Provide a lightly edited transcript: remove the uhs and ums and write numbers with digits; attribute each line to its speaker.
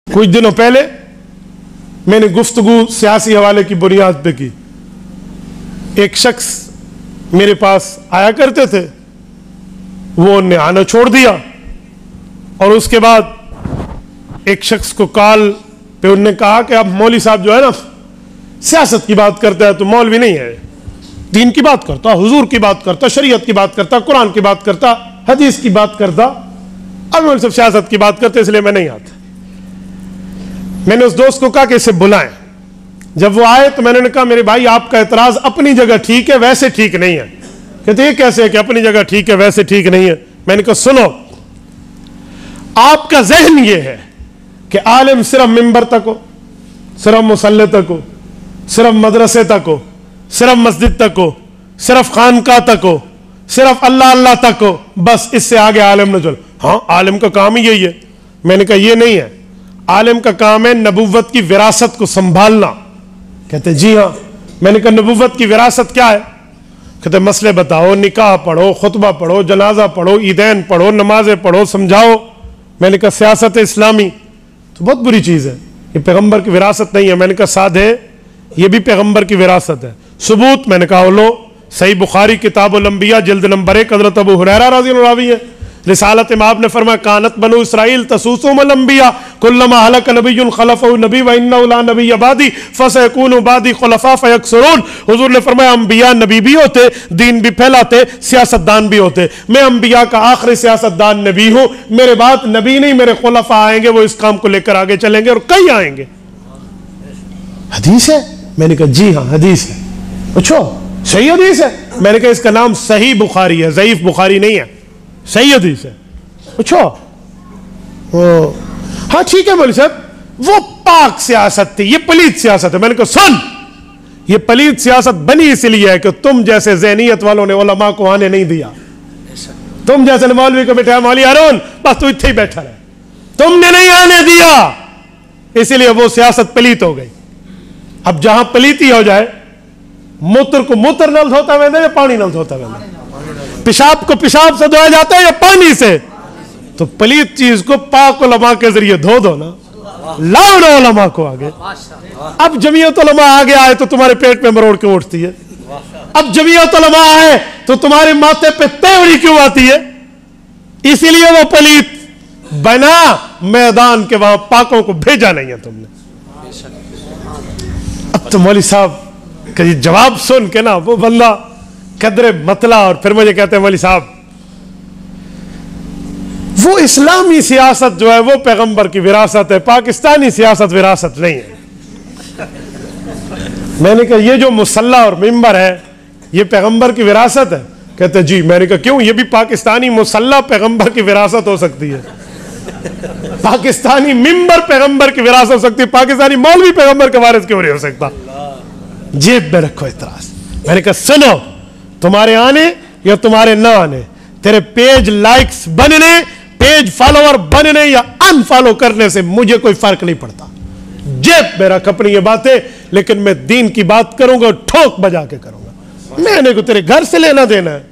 Speaker 1: कुछ दिनों पहले मैंने गुफ्तगू सियासी हवाले की बुनियाद पे की। एक शख्स मेरे पास आया करते थे, वो उन्हें आना छोड़ दिया और उसके बाद एक शख्स को कॉल पे उन्होंने कहा कि आप मौलवी साहब जो है ना सियासत की बात करता है, तो मौलवी नहीं है, दीन की बात करता, हुजूर की बात करता, शरीयत की बात करता, कुरान की बात करता, हदीस की बात करता, अब मौलवी साहब सियासत की बात करते इसलिए मैं नहीं आता। मैंने उस दोस्त को कहा कि इसे बुलाएं। जब वो आए तो मैंने कहा मेरे भाई आपका एतराज अपनी जगह ठीक है, वैसे ठीक नहीं है। कहते ये कैसे है कि अपनी जगह ठीक है वैसे ठीक नहीं है? मैंने कहा सुनो, आपका जहन ये है कि आलिम सिर्फ मिंबर तक हो, सिर्फ मुसल्ले तक हो, सिर्फ मदरसे तक हो, सिर्फ मस्जिद तक हो, सिर्फ खानका तक हो, सिर्फ अल्लाह अल्लाह तक हो, बस इससे आगे आलिम न चलो। हाँ, आलिम का काम ही यही है। मैंने कहा ये नहीं है, आलिम का काम है नबुव्वत की विरासत को संभालना। कहते जी हाँ। मैंने कहा नबुव्वत की विरासत क्या है? कहते मसले बताओ, निकाह पढ़ो, खुतबा पढ़ो, जनाजा पढ़ो, ईदैन पढ़ो, नमाजें पढ़ो, समझाओ। मैंने कहा सियासत इस्लामी तो बहुत बुरी चीज़ है, ये पैगंबर की विरासत नहीं है। मैंने कहा साध है, ये भी पैगंबर की विरासत है। सबूत? मैंने कहा लो, सही बुखारी किताबुल अंबिया जिल्द नंबर 1 हज़रत अबू हुरैरा रज़ी अल्लाह अन्हु है। रिसालत में आपने फरमाया कानत बनु इसराइल तसूसुहुमुल अंबिया कुल्लमा हलक नबियुन खलफहु नबी व इन्नहु ला नबिय्य बादी फसयकूनु बादी खुलफा फयक्सुरून। हुजूर ने फरमाया अंबिया नबी भी होते, दीन भी फैलाते, सियासतदान भी होते। मैं अंबिया का आखिरी सियासतदान नबी हूं, मेरे बाद नबी नहीं मेरे खुलफा आएंगे, वो इस काम को लेकर आगे चलेंगे और कई आएंगे। हदीस है? मैंने कहा जी हाँ हदीस है। पूछो सही हदीस है? मैंने कहा इसका नाम सही बुखारी है, ज़ईफ बुखारी नहीं है, सही हदीस है। पूछो। हाँ ठीक है मौलवी साहब, वो पाक सियासत थी, ये पलीत सियासत है। मैंने कहा सुन, ये पलीत सियासत बनी इसलिए है कि तुम जैसे ज़हनियत वालों ने उलमा को आने नहीं दिया। तुम जैसे मौलवी को बैठा, मौलवी हारून बस तू इत्थे ही बैठा रहे, तुमने नहीं आने दिया, इसलिए वो सियासत पलीत हो गई। अब जहां पलीती हो जाए, मूत्र को मूत्र नल धोता वेंदा या पानी नल धोता वेंदा, पेशाब को पेशाब से धोया जाता है या पानी से? तो पलीत चीज को पाक उलमा के जरिए धो दो ना, लाओ ना उलमा को आगे। अब जमीयत उलमा आगे आए तो तुम्हारे पेट में मरोड़ के उठती है। अब जमीयत उलमा आए तो तुम्हारे माथे पे तेवड़ी क्यों आती है? इसीलिए वो पलीत बना मैदान के, वहां पाकों को भेजा नहीं है तुमने। अब तो मौलवी साहब का ये जवाब सुन के ना वो बंदा कदरे मतला, और फिर मुझे कहते हैं मौलवी साहब वो इस्लामी सियासत जो है वो पैगंबर की विरासत है, पाकिस्तानी सियासत विरासत नहीं है। मैंने कहा ये जो मुसल्ला और मिंबर है ये पैगंबर की विरासत है? कहते जी। मैंने कहा क्यों, ये भी पाकिस्तानी मुसल्ला पैगंबर की विरासत हो सकती है, पाकिस्तानी मिंबर पैगंबर की विरासत हो सकती है, पाकिस्तानी मौलवी पैगंबर के वारिस क्यों नहीं हो सकता? जेब में रखो इतराज। मैंने कहा सुनो, तुम्हारे आने या तुम्हारे ना आने, तेरे पेज लाइक्स बनने, पेज फॉलोअर बनने या अनफॉलो करने से मुझे कोई फर्क नहीं पड़ता। जेब में रख अपनी ये बातें, लेकिन मैं दीन की बात करूंगा, ठोक बजा के करूंगा। मैंने को तेरे घर से लेना देना है?